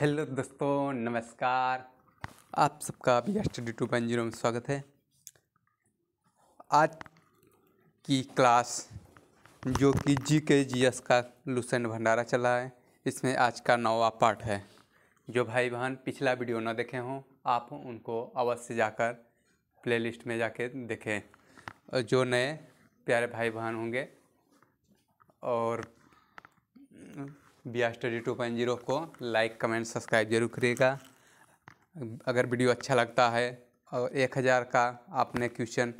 Hello दोस्तों, नमस्कार। आप सबका अभी स्टडी 2.0 में स्वागत है। आज की क्लास जो कि GK/GS का लुसेंट भंडारा चला है, इसमें आज का 9वां पार्ट है। जो भाई बहन पिछला वीडियो न देखे हों, आप उनको अवश्य जाकर प्लेलिस्ट में जाके देखें। और जो नए प्यारे भाई बहन होंगे और स्टडी 2.0 को लाइक कमेंट सब्सक्राइब जरूर करिएगा। अगर वीडियो अच्छा लगता है और 1000 का आपने क्वेश्चन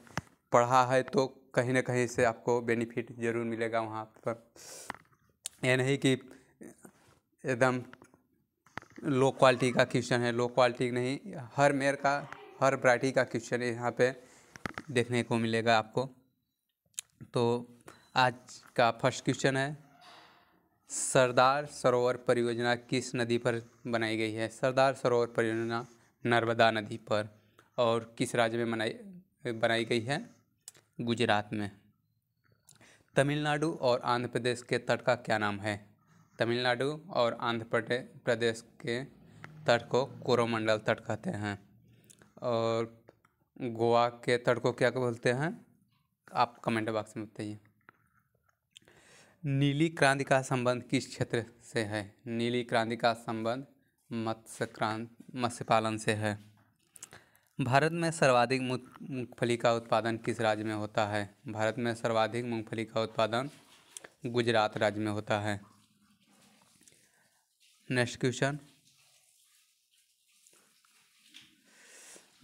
पढ़ा है तो कहीं ना कहीं से आपको बेनिफिट ज़रूर मिलेगा वहाँ पर। यह नहीं कि एकदम लो क्वालिटी का क्वेश्चन है, लो क्वालिटी नहीं, हर मेयर का हर वैरायटी का क्वेश्चन यहाँ पे देखने को मिलेगा आपको। तो आज का फर्स्ट क्वेश्चन है, सरदार सरोवर परियोजना किस नदी पर बनाई गई है? सरदार सरोवर परियोजना नर्मदा नदी पर, और किस राज्य में बनाई गई है? गुजरात में। तमिलनाडु और आंध्र प्रदेश के तट का क्या नाम है? तमिलनाडु और आंध्र प्रदेश के तट को कोरोमंडल तट कहते हैं। और गोवा के तट को क्या बोलते हैं? आप कमेंट बॉक्स में बताइए। नीली क्रांति का संबंध किस क्षेत्र से है? नीली क्रांति का संबंध मत्स्य पालन से है। भारत में सर्वाधिक मूंगफली का उत्पादन किस राज्य में होता है? भारत में सर्वाधिक मूंगफली का उत्पादन गुजरात राज्य में होता है। नेक्स्ट क्वेश्चन,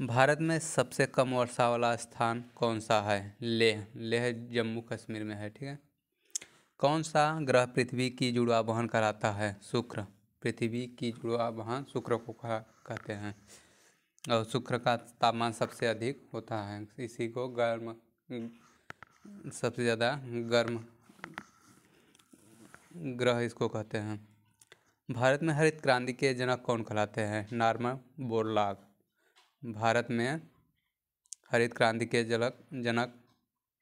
भारत में सबसे कम वर्षा वाला स्थान कौन सा है? लेह जम्मू कश्मीर में है। ठीक है। कौन सा ग्रह पृथ्वी की जुड़वा बहन कहलाता है? शुक्र। पृथ्वी की जुड़वा बहन शुक्र को कहते हैं। और शुक्र का तापमान सबसे अधिक होता है, इसी को गर्म, सबसे ज़्यादा गर्म ग्रह इसको कहते हैं। भारत में हरित क्रांति के जनक कौन कहलाते हैं? Norman Borlaug. भारत में हरित क्रांति के जनक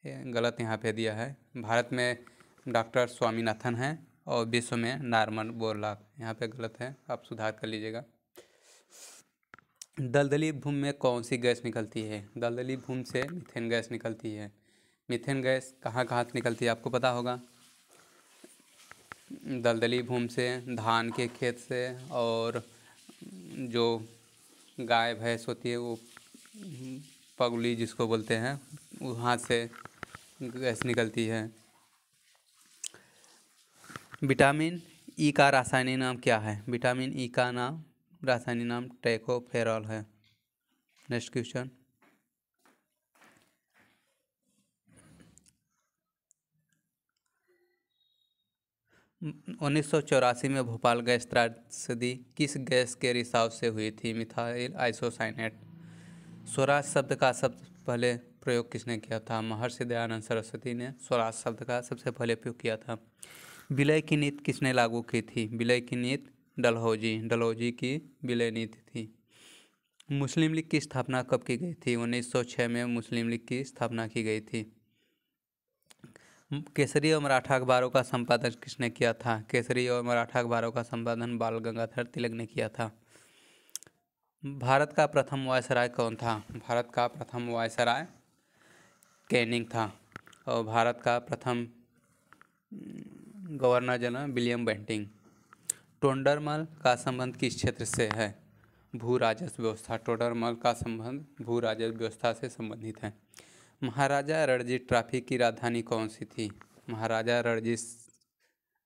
गलत यहाँ पे दिया है। भारत में डॉक्टर स्वामीनाथन हैं और विश्व में नॉर्मन बोरलॉग, यहाँ पे गलत है, आप सुधार कर लीजिएगा। दलदली भूमि में कौन सी गैस निकलती है? दलदली भूमि से मीथेन गैस निकलती है। मीथेन गैस कहाँ कहाँ से निकलती है आपको पता होगा? दलदली भूमि से, धान के खेत से, और जो गाय भैंस होती है वो पगुली जिसको बोलते हैं, वहाँ से गैस निकलती है। विटामिन ई का रासायनिक नाम क्या है? विटामिन ई का रासायनिक नाम टोकोफेरॉल है। नेक्स्ट क्वेश्चन, उन्नीस सौ 84 में भोपाल गैस त्रासदी किस गैस के रिसाव से हुई थी? Methyl isocyanate. स्वराज शब्द का सबसे पहले प्रयोग किसने किया था? महर्षि दयानंद सरस्वती ने स्वराज शब्द का सबसे पहले प्रयोग किया था। विलय की नीति किसने लागू की थी? विलय की नीति डलहौजी की विलय नीति थी। मुस्लिम लीग की स्थापना कब की गई थी? 1906 में मुस्लिम लीग की स्थापना की गई थी। केसरी और मराठा अखबारों का संपादन किसने किया था? केसरी और मराठा अखबारों का संपादन बाल गंगाधर तिलक ने किया था। भारत का प्रथम वायसराय कौन था? भारत का प्रथम वायसराय कैनिंग था। और भारत का प्रथम गवर्नर जनरल विलियम बेंटिंग। टोंडरमल का संबंध किस क्षेत्र से है? भू राजस्व व्यवस्था। टोंडरमल का संबंध भू राजस्व व्यवस्था से संबंधित है। महाराजा रणजीत ट्रॉफी की राजधानी कौन सी थी? महाराजा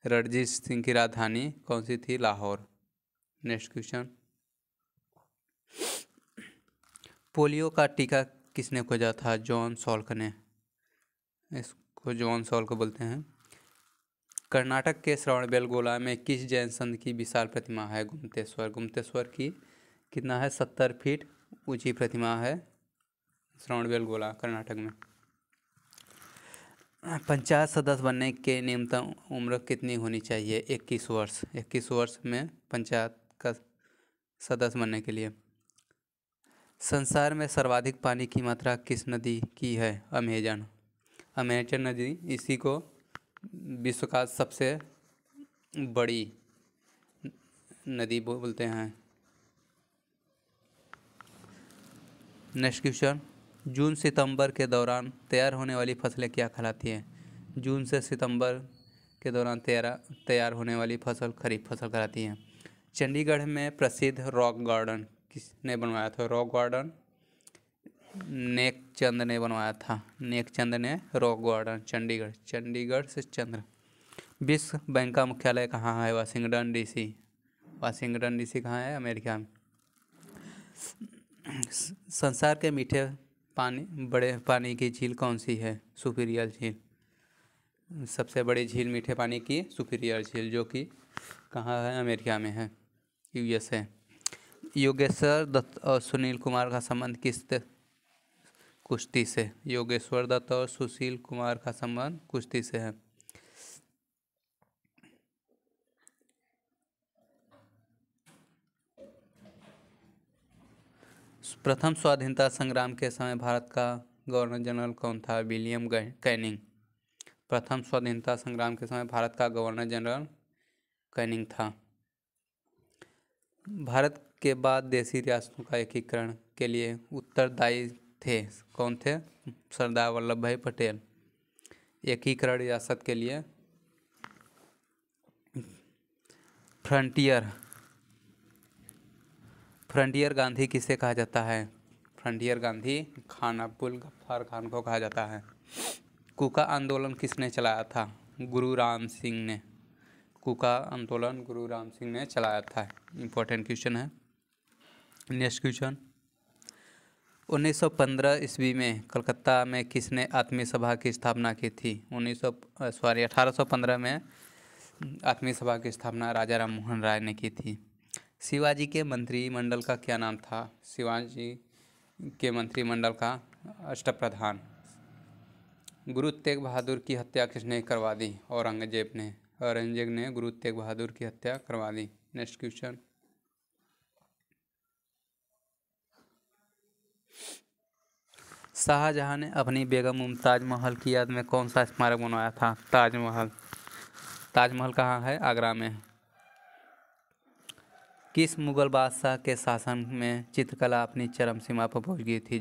रणजीत सिंह की राजधानी कौन सी थी? लाहौर। नेक्स्ट क्वेश्चन, पोलियो का टीका किसने खोजा था? जॉन सॉल्क ने। इसको जॉन सॉल्क बोलते हैं। कर्नाटक के श्रवणबेलगोला में किस जैन संत की विशाल प्रतिमा है? गुप्तेश्वर की कितना है? 70 फीट ऊंची प्रतिमा है श्रवणबेलगोला, कर्नाटक में। पंचायत सदस्य बनने के न्यूनतम उम्र कितनी होनी चाहिए? 21 वर्ष। 21 वर्ष में पंचायत का सदस्य बनने के लिए। संसार में सर्वाधिक पानी की मात्रा किस नदी की है? अमेजन नदी, इसी को विश्व का सबसे बड़ी नदी बोलते हैं। नेक्स्ट क्वेश्चन, जून सितंबर के दौरान तैयार होने वाली फसलें क्या कहलाती हैं? जून से सितंबर के दौरान तैयार होने वाली फसल खरीफ फसल कहलाती हैं। चंडीगढ़ में प्रसिद्ध रॉक गार्डन किसने बनवाया था? रॉक गार्डन नेकचंद ने बनवाया था। नेकचंद ने रॉक गार्डन चंडीगढ़ से चंद्र। विश्व बैंक का मुख्यालय कहाँ है? Washington DC. वाशिंगटन डीसी कहाँ है? अमेरिका में। संसार के मीठे बड़े पानी की झील कौन सी है? सुपीरियर झील। सबसे बड़ी झील मीठे पानी की सुपीरियर झील, जो कि कहाँ है? अमेरिका में है, USA। योगेश्वर दत्त और सुनील कुमार का संबंध किस कुश्ती से? योगेश्वर दत्त और सुशील कुमार का संबंध कुश्ती से है। प्रथम स्वाधीनता संग्राम के समय भारत का गवर्नर जनरल कौन था? William Canning. प्रथम स्वाधीनता संग्राम के समय भारत का गवर्नर जनरल कैनिंग था। भारत के बाद देशी रियासतों का एकीकरण के लिए उत्तरदायी थे, कौन थे? सरदार वल्लभ भाई पटेल। एकीकरण रियासत के लिए फ्रंटियर गांधी किसे कहा जाता है? फ्रंटियर गांधी खान अब्दुल गफ्फार खान को कहा जाता है। कूका आंदोलन किसने चलाया था? गुरु राम सिंह ने। कूका आंदोलन गुरु राम सिंह ने चलाया था। इम्पोर्टेंट क्वेश्चन है। नेक्स्ट क्वेश्चन, 1915 ईस्वी में कलकत्ता में किसने आत्मीय सभा की स्थापना की थी? 1815 में आत्मीय सभा की स्थापना राजा राम मोहन राय ने की थी। शिवाजी के मंत्रिमंडल का क्या नाम था? शिवाजी के मंत्रिमंडल का अष्टप्रधान। गुरु तेग बहादुर की हत्या किसने करवा दी? औरंगजेब ने गुरु तेग बहादुर की हत्या करवा दी। नेक्स्ट क्वेश्चन, शाहजहां ने अपनी बेगम मुमताज महल की याद में कौन सा स्मारक बनवाया था? ताजमहल। ताजमहल कहाँ है? आगरा में। किस मुगल बादशाह के शासन में चित्रकला अपनी चरम सीमा पर पहुंच गई थी?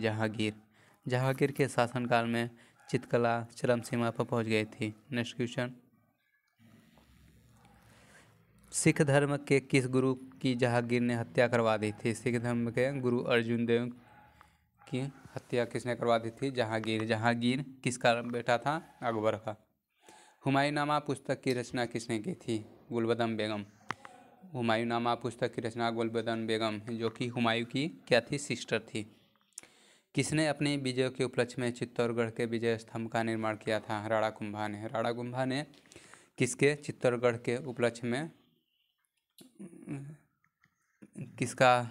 जहांगीर के शासनकाल में चित्रकला चरम सीमा पर पहुंच गई थी। नेक्स्ट क्वेश्चन, सिख धर्म के किस गुरु की जहांगीर ने हत्या करवा दी थी? सिख धर्म के गुरु अर्जुन देव की हत्या किसने करवा दी थी? जहांगीर किसका बेटा था? अकबर का। हुमायूंनामा पुस्तक की रचना किसने की थी? गुलबदन बेगम। हुमायूंनामा पुस्तक की रचना गुलबदन बेगम, जो कि हुमायूं की क्या थी? सिस्टर थी। किसने अपनी विजय के उपलक्ष्य में चित्तौड़गढ़ के विजय स्तंभ का निर्माण किया था? राणा कुंभा ने। राणा कुंभा ने किसके चित्तौड़गढ़ के उपलक्ष्य में किसका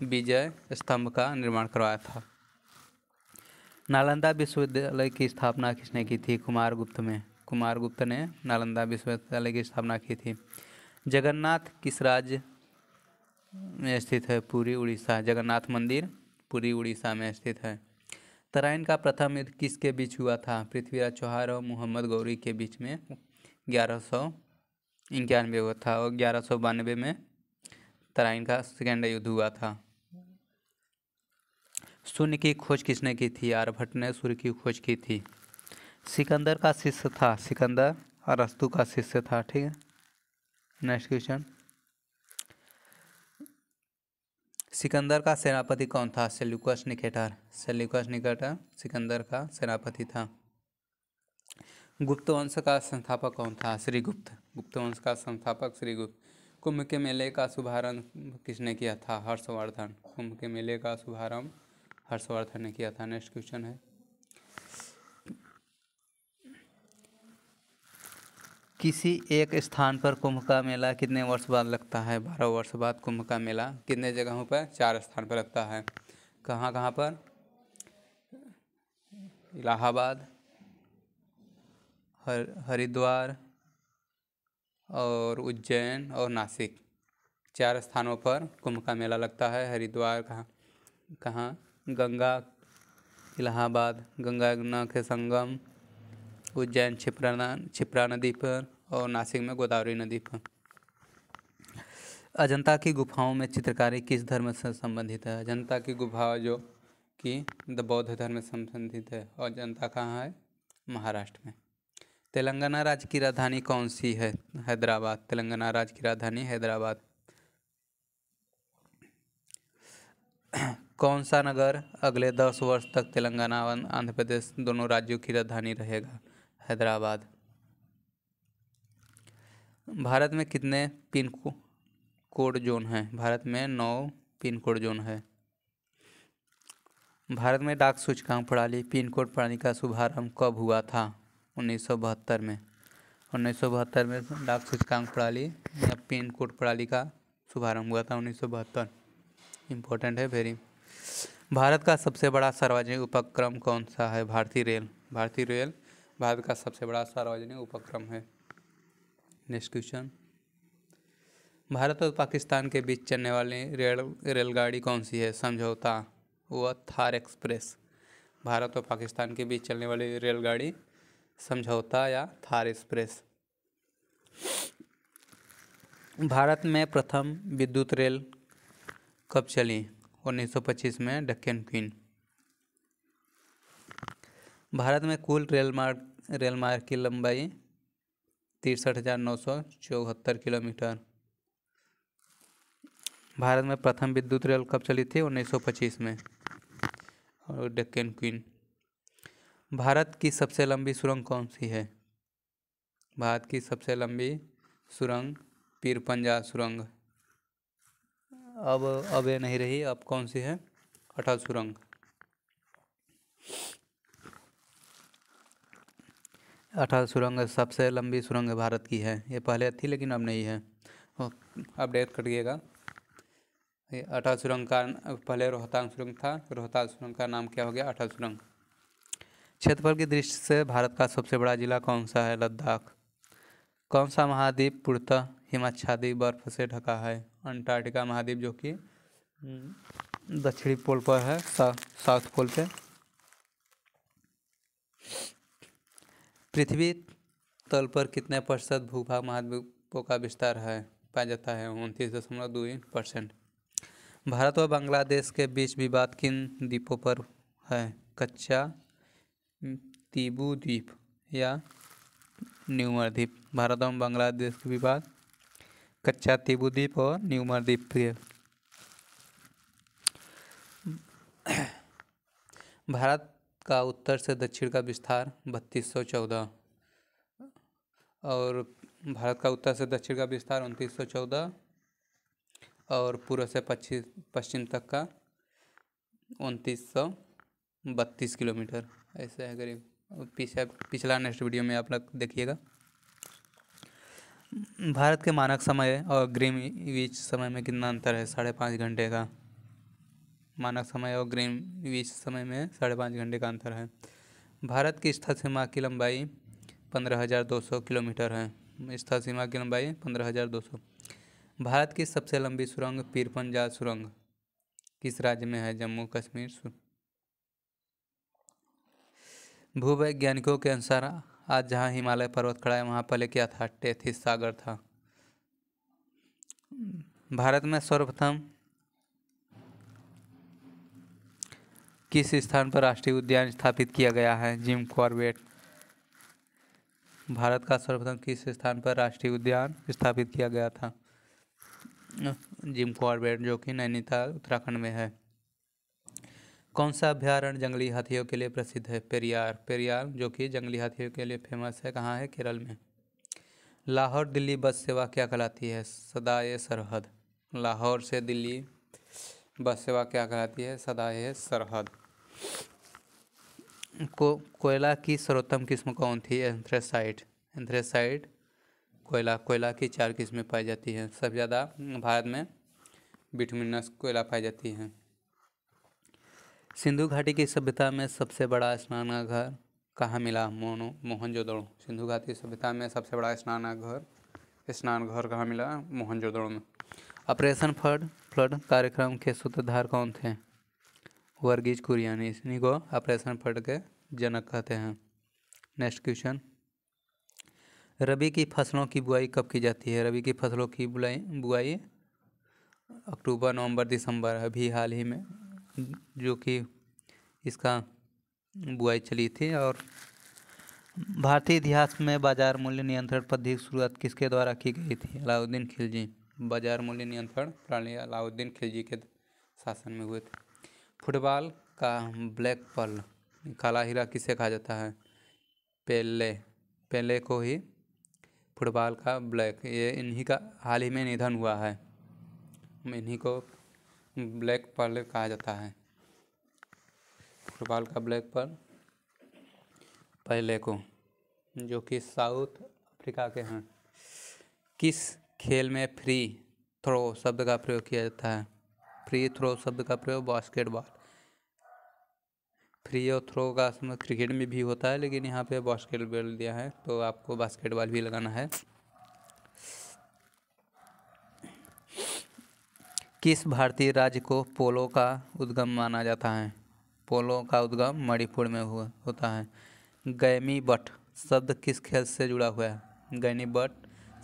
विजय स्तंभ का निर्माण करवाया था? नालंदा विश्वविद्यालय की स्थापना किसने की थी? कुमारगुप्त ने नालंदा विश्वविद्यालय की स्थापना की थी। जगन्नाथ किस राज्य में स्थित है? पुरी, उड़ीसा। जगन्नाथ मंदिर पुरी, उड़ीसा में स्थित है। तराइन का प्रथम युद्ध किसके बीच हुआ था? पृथ्वीराज चौहान और मोहम्मद गौरी के बीच में 1191 हुआ था और 1192 में तराइन का सेकेंड युद्ध हुआ था। शून्य की खोज किसने की थी? आर्यभट्ट ने सूर्य की खोज की थी। सिकंदर का शिष्य था। सिकंदर अरस्तु का शिष्य था। ठीक है। नेक्स्ट क्वेश्चन, सिकंदर का सेनापति कौन था? Seleucus Nicator. सिकंदर का सेनापति था। गुप्त वंश का संस्थापक कौन था? श्रीगुप्त। गुप्त वंश का संस्थापक श्रीगुप्त। कुंभ के मेले का शुभारंभ किसने किया था? हर्षवर्धन। कुंभ के मेले का शुभारंभ हर्षवर्धन ने किया था। नेक्स्ट क्वेश्चन है, किसी एक स्थान पर कुंभ का मेला कितने वर्ष बाद लगता है? 12 वर्ष बाद कुंभ का मेला कितने जगहों पर? 4 स्थान पर लगता है। कहाँ कहाँ पर? इलाहाबाद, हरिद्वार और उज्जैन और नासिक। 4 स्थानों पर कुंभ का मेला लगता है। हरिद्वार कहाँ? गंगा, इलाहाबाद गंगा यमुना के संगम, उज्जैन क्षिप्रा नदी पर और नासिक में गोदावरी नदी पर। अजंता की गुफाओं में चित्रकारी किस धर्म से संबंधित है? अजंता की गुफा जो कि बौद्ध धर्म से संबंधित है। और अजंता कहाँ है? महाराष्ट्र में। तेलंगाना राज्य की राजधानी कौन सी है? हैदराबाद। तेलंगाना राज्य की राजधानी हैदराबाद। कौन सा नगर अगले 10 वर्ष तक तेलंगाना और आंध्र प्रदेश दोनों राज्यों की राजधानी रहेगा? हैदराबाद। भारत में कितने पिन कोड जोन हैं? भारत में 9 पिन कोड जोन है। भारत में डाक सूचकांक प्रणाली पिन कोड प्रणाली का शुभारंभ कब हुआ था? 1972 में। 1972 में डाक सूचकांक प्रणाली या पिन कोड प्रणाली का शुभारंभ हुआ था 1972। इम्पोर्टेंट है वेरी। भारत का सबसे बड़ा सार्वजनिक उपक्रम कौन सा है? भारतीय रेल। भारतीय रेल भारत का सबसे बड़ा सार्वजनिक उपक्रम है। Next question. भारत और पाकिस्तान के बीच चलने वाली रेलगाड़ी कौन सी है? समझौता व थार एक्सप्रेस। भारत और पाकिस्तान के बीच चलने वाली रेलगाड़ी समझौता या थार एक्सप्रेस। भारत में प्रथम विद्युत रेल कब चली? 1925 में, डेक्कन क्वीन। भारत में कुल रेलमार्ग की लंबाई 63,974 किलोमीटर। भारत में प्रथम विद्युत रेल कब चली थी? 1925 में, और डेक्कन क्वीन। भारत की सबसे लंबी सुरंग कौन सी है? भारत की सबसे लंबी सुरंग पीरपंजा सुरंग। अब ये नहीं रही, अब कौन सी है? अटल सुरंग। अटल सुरंग सबसे लंबी सुरंग भारत की है। ये पहले थी लेकिन अब नहीं है, अपडेट करिएगा। अटल सुरंग का पहले रोहतांग सुरंग था, रोहतांग सुरंग का नाम क्या हो गया? अटल सुरंग। क्षेत्रफल की दृष्टि से भारत का सबसे बड़ा जिला कौन सा है? लद्दाख। कौन सा महाद्वीप पूर्णतः हिमाच्छादित बर्फ से ढका है? अंटार्कटिका महाद्वीप, जो कि दक्षिणी पोल पर है, साउथ पोल पे। पृथ्वी तल पर कितने प्रतिशत भूभाग महाद्वीपों का विस्तार है पाया जाता है? 29.2%। भारत और बांग्लादेश के बीच विवाद किन द्वीपों पर है? कच्चा तीबू द्वीप या न्यूमर द्वीप। भारत और बांग्लादेश के विवाद कच्चा तीबू द्वीप और न्यूमर द्वीप पे। भारत का उत्तर से दक्षिण का विस्तार 3214, और भारत का उत्तर से दक्षिण का विस्तार 2914, और पूर्व से पश्चिम तक का 2932 किलोमीटर ऐसे है करीब। पिछला नेक्स्ट वीडियो में आप लोग देखिएगा। भारत के मानक समय और ग्रीनविच समय में कितना अंतर है? 5.5 घंटे का। मानक समय और ग्रीनविच समय में 5.5 घंटे का अंतर है। भारत की स्थल सीमा की लंबाई 15,200 किलोमीटर है। स्थल सीमा की लंबाई 15,200। भारत की सबसे लंबी सुरंग पीरपंजा सुरंग किस राज्य में है? जम्मू कश्मीर। भूवैज्ञानिकों के अनुसार आज जहाँ हिमालय पर्वत खड़ा है वहाँ पहले क्या था? टेथिस सागर था। भारत में सर्वप्रथम किस स्थान पर राष्ट्रीय उद्यान स्थापित किया गया है? Jim Corbett. भारत का सर्वप्रथम किस स्थान पर राष्ट्रीय उद्यान स्थापित किया गया था? जिम कॉर्बेट, जो कि नैनीताल उत्तराखंड में है। कौन सा अभ्यारण्य जंगली हाथियों के लिए प्रसिद्ध है? पेरियार। पेरियार, जो कि जंगली हाथियों के लिए फेमस है। कहाँ है? केरल में। लाहौर दिल्ली बस सेवा क्या कहलाती है? सदाए सरहद। लाहौर से दिल्ली बस सेवा क्या कहलाती है? सदाए सरहद। कोयला की सर्वोत्तम किस्म कौन थी? एंथ्रेसाइट। एंथ्रेसाइट कोयला की 4 किस्में पाई जाती हैं। सबसे ज़्यादा भारत में बिटुमिनस कोयला पाई जाती है। सिंधु घाटी की सभ्यता में सबसे बड़ा स्नानघर कहाँ मिला? मोहनजोदड़ो। सिंधु घाटी सभ्यता में सबसे बड़ा स्नानघर कहाँ मिला? मोहनजोदड़ो में। ऑपरेशन फ्लड कार्यक्रम के सूत्रधार कौन थे? वर्गीज कुरियन। इन्हीं को ऑपरेशन फ्लड के जनक कहते हैं। Next question. रबी की फसलों की बुआई कब की जाती है? रबी की फसलों की बुआई अक्टूबर, नवंबर, दिसंबर, अभी हाल ही में जो कि इसका बुआई चली थी। और भारतीय इतिहास में बाजार मूल्य नियंत्रण पद्धति की शुरुआत किसके द्वारा की गई थी? अलाउद्दीन खिलजी। बाजार मूल्य नियंत्रण प्रणाली अलाउद्दीन खिलजी के शासन में हुए थे। फुटबॉल का ब्लैक पर्ल, काला हीरा, किसे कहा जाता है? पेले। पेले को ही फुटबॉल का ब्लैक, ये इन्हीं का हाल ही में निधन हुआ है, इन्हीं को ब्लैक पर्ल कहा जाता है। फुटबॉल का ब्लैक पर्ल पेले को, जो कि साउथ अफ्रीका के हैं। किस खेल में फ्री थ्रो शब्द का प्रयोग किया जाता है? फ्री थ्रो शब्द का प्रयोग बास्केटबॉल। फ्री और थ्रो का समझ क्रिकेट में भी होता है, लेकिन यहाँ पे बास्केटबॉल दिया है तो आपको बास्केटबॉल भी लगाना है। किस भारतीय राज्य को पोलो का उद्गम माना जाता है? पोलो का उद्गम मणिपुर में होता है। गैमी बट शब्द किस खेल से जुड़ा हुआ है? गैनी बट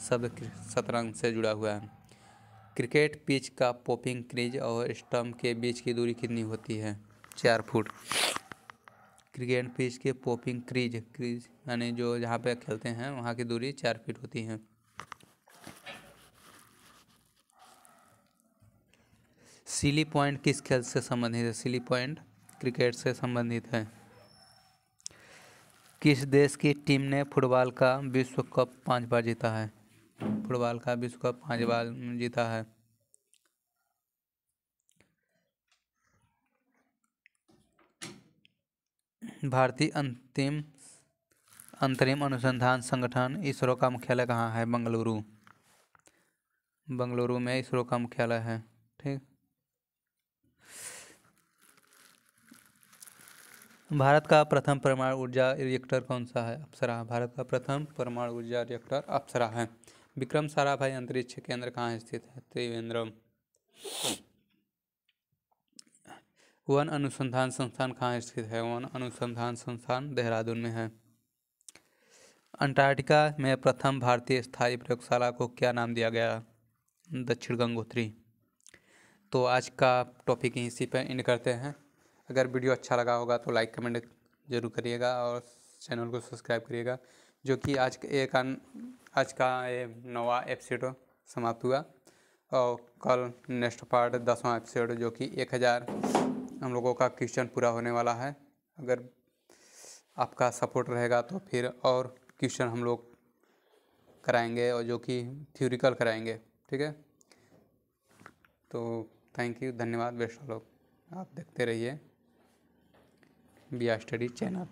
शब्द शतरंज से जुड़ा हुआ है। क्रिकेट पिच का पॉपिंग क्रीज और स्टंप के बीच की दूरी कितनी होती है? 4 फुट। क्रिकेट पिच के पॉपिंग क्रीज यानी जो जहाँ पे खेलते हैं वहाँ की दूरी 4 फीट होती है। सिली पॉइंट किस खेल से संबंधित है? सिली पॉइंट क्रिकेट से संबंधित है। किस देश की टीम ने फुटबॉल का विश्व कप 5 बार जीता है? फुटबॉल का विश्व कप 5 बार जीता है। भारतीय अंतरिम अनुसंधान संगठन इसरो का मुख्यालय कहाँ है? बेंगलुरु। बेंगलुरु में इसरो का मुख्यालय है। ठीक। भारत का प्रथम परमाणु ऊर्जा रिएक्टर कौन सा है? अप्सरा। भारत का प्रथम परमाणु ऊर्जा रिएक्टर अप्सरा है। विक्रम साराभाई अंतरिक्ष केंद्र कहाँ स्थित है? त्रिवेंद्रम। वन अनुसंधान संस्थान कहाँ स्थित है? वन अनुसंधान संस्थान देहरादून में है। अंटार्कटिका में प्रथम भारतीय स्थायी प्रयोगशाला को क्या नाम दिया गया? दक्षिण गंगोत्री। तो आज का टॉपिक इसी पर एंड करते हैं। अगर वीडियो अच्छा लगा होगा तो लाइक कमेंट जरूर करिएगा और चैनल को सब्सक्राइब करिएगा। जो कि आज का ये 9वां एपिसोड समाप्त हुआ और कल नेक्स्ट पार्ट 10वां एपिसोड जो कि 1000 हम लोगों का क्वेश्चन पूरा होने वाला है। अगर आपका सपोर्ट रहेगा तो फिर और क्वेश्चन हम लोग कराएंगे और जो कि थ्योरिकल कराएंगे। ठीक है, तो थैंक यू, धन्यवाद, बेस्ट ऑफ लक। आप देखते रहिए बिया स्टडी चैनल।